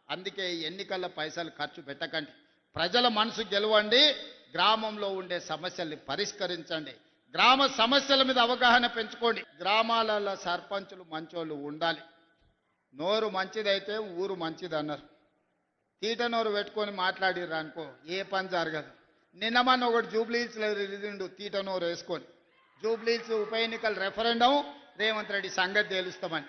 అందుకే ఎన్నికల పైసలు ఖర్చు పెట్టకండి. ప్రజల మనసు గెలవండి, గ్రామంలో ఉండే సమస్యల్ని పరిష్కరించండి, గ్రామ సమస్యల మీద అవగాహన పెంచుకోండి. గ్రామాలలో సర్పంచులు మంచోళ్ళు ఉండాలి. నోరు మంచిదైతే ఊరు మంచిది అన్నారు. తీట నోరు పెట్టుకొని మాట్లాడిర్రు అనుకో ఏ పని జరగదు. నిన్న మన ఒకటి జూబ్లీహిల్స్లో రిలీజిండు తీట నోరు వేసుకొని, జూబ్లీహిల్స్ ఉప ఎన్నికల రెఫరెండం రేవంత్ రెడ్డి సంగతి తేలుస్తామని.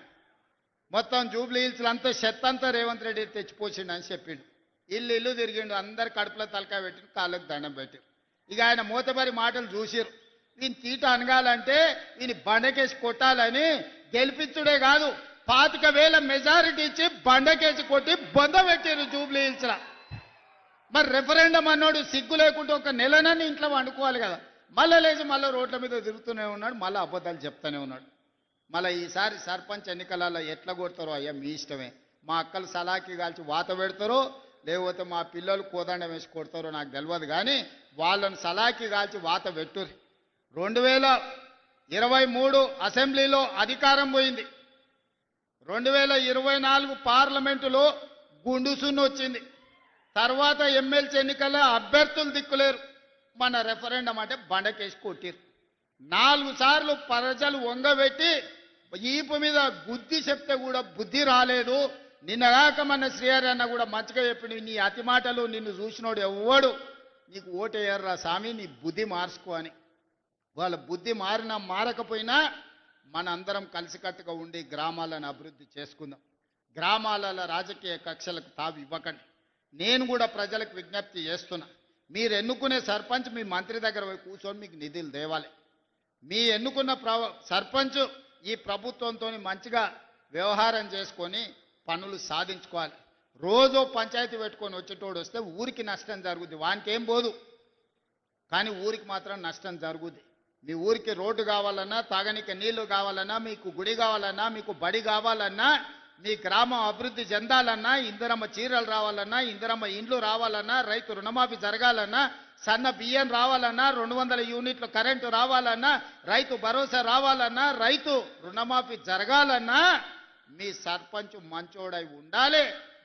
మొత్తం జూబ్లీహిల్స్లో అంతా చెత్తంతా రేవంత్ రెడ్డి తెచ్చిపోసిండు అని చెప్పిండు. ఇల్లు తిరిగిండు, అందరు కడుపులో తలకాయ పెట్టిండు, కాళ్ళకు దండం పెట్టారు. ఇక ఆయన మూతబరి మాటలు చూసిరు. ఈయన తీట అనగాలంటే ఈయన బండకేసి కొట్టాలని గెలిపించుడే కాదు, 25,000 మెజారిటీ ఇచ్చి బండకేసి కొట్టి బొంద పెట్టారు జూబ్లీహిల్స్లో. మరి రెఫరెండం అన్నాడు సిగ్గు లేకుంటే ఒక నెలనని ఇంట్లో వండుకోవాలి కదా. మళ్ళీ లేచి మళ్ళీ రోడ్ల మీద తిరుగుతూనే ఉన్నాడు, మళ్ళీ అబద్ధాలు చెప్తూనే ఉన్నాడు. మళ్ళీ ఈసారి సర్పంచ్ ఎన్నికలలో ఎట్లా కొడతారో అయ్యా మీ ఇష్టమే. మా అక్కలు సలాకి కాల్చి వాత పెడతారో లేకపోతే మా పిల్లలు కోదండం వేసి కొడతారో నాకు తెలియదు, కానీ వాళ్ళను సలాకి కాల్చి వాత పెట్టుర్రి. 2023 అసెంబ్లీలో అధికారం పోయింది, 2024 పార్లమెంటులో గుండుసున్న వచ్చింది. తర్వాత ఎమ్మెల్సీ ఎన్నికల్లో అభ్యర్థులు దిక్కులేరు. మన రెఫరెండం అంటే బండకేసి కొట్టిరు. 4 సార్లు ప్రజలు వంగబెట్టి ఈపు మీద బుద్ధి చెప్తే కూడా బుద్ధి రాలేదు. నిన్నగాక మన శ్రీహరి అన్న కూడా మంచిగా చెప్పిండు, నీ అతి మాటలు నిన్ను చూసినోడు ఎవ్వడు నీకు ఓటేయర్రా స్వామి, నీ బుద్ధి మార్చుకో అని. వాళ్ళ బుద్ధి మారినా మారకపోయినా మన అందరం కలిసికట్టుగా ఉండి గ్రామాలను అభివృద్ధి చేసుకుందాం. గ్రామాలలో రాజకీయ కక్షలకు తావు ఇవ్వకండి. నేను కూడా ప్రజలకు విజ్ఞప్తి చేస్తున్నా, మీరు ఎన్నుకునే సర్పంచ్ మీ మంత్రి దగ్గర పోయి కూర్చొని మీకు నిధులు తేవాలి. మీ ఎన్నుకున్న సర్పంచ్ ఈ ప్రభుత్వంతో మంచిగా వ్యవహారం చేసుకొని పనులు సాధించుకోవాలి. రోజు పంచాయతీ పెట్టుకొని వచ్చేటోడు వస్తే ఊరికి నష్టం జరుగుద్ది, వానికి ఏం పోదు, కానీ ఊరికి మాత్రం నష్టం జరుగుద్ది. మీ ఊరికి రోడ్డు కావాలన్నా, తాగనీకి నీళ్లు కావాలన్నా, మీకు గుడి కావాలన్నా, మీకు బడి కావాలన్నా, మీ గ్రామం అభివృద్ధి చెందాలన్నా, ఇందిరమ్మ చీరలు రావాలన్నా, ఇందిరమ్మ ఇండ్లు రావాలన్నా, రైతు రుణమాఫీ జరగాలన్నా, సన్న బియ్యం రావాలన్నా, 200 యూనిట్లు కరెంటు రావాలన్నా, రైతు భరోసా రావాలన్నా, రైతు రుణమాఫీ జరగాలన్నా మీ సర్పంచ్ మంచోడై ఉండాలి.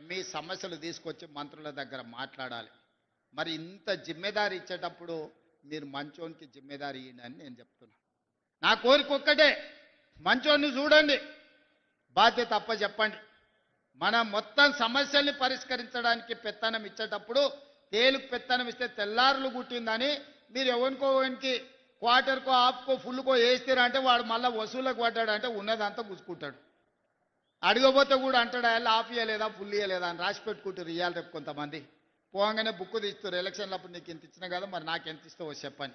మీ సమస్యలు తీసుకొచ్చి మంత్రుల దగ్గర మాట్లాడాలి. మరి ఇంత జిమ్మెదారి ఇచ్చేటప్పుడు మీరు మంచోనికి జిమ్మెదారి ఇయ్యండి అని నేను చెప్తున్నా. నా కోరిక ఒక్కటే, మంచోన్ని చూడండి, బాధ్యత అప్ప చెప్పండి. మన మొత్తం సమస్యల్ని పరిష్కరించడానికి పెత్తనం ఇచ్చేటప్పుడు తేలుకు పెత్తనం ఇస్తే తెల్లారులు గుట్టిందని మీరు ఎవరికోనికి క్వార్టర్కో హాఫ్కో ఫుల్కో వేస్తారా అంటే వాడు మళ్ళీ వసూలకు పడ్డాడు అంటే ఉన్నదంతా గుచ్చుకుంటాడు. అడగబోతే కూడా అంటాడు ఆయన హాఫ్ ఇయ్యలేదా ఫుల్ ఇయ్యలేదా అని రాసి పెట్టుకుంటారు. ఇవ్వాలి రేపు కొంతమంది పోగానే బుక్కు తీస్తారు, ఎలక్షన్లప్పుడు నీకు ఎంత ఇచ్చినా కదా మరి నాకు ఎంత ఇస్తావో చెప్పని.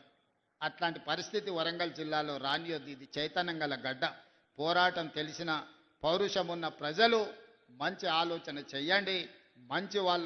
అట్లాంటి పరిస్థితి వరంగల్ జిల్లాలో రానియొద్దు. ఇది చైతన్యం గల గడ్డ. పోరాటం తెలిసిన పౌరుషం ఉన్న ప్రజలు మంచి ఆలోచన చెయ్యండి, మంచి వాళ్ళ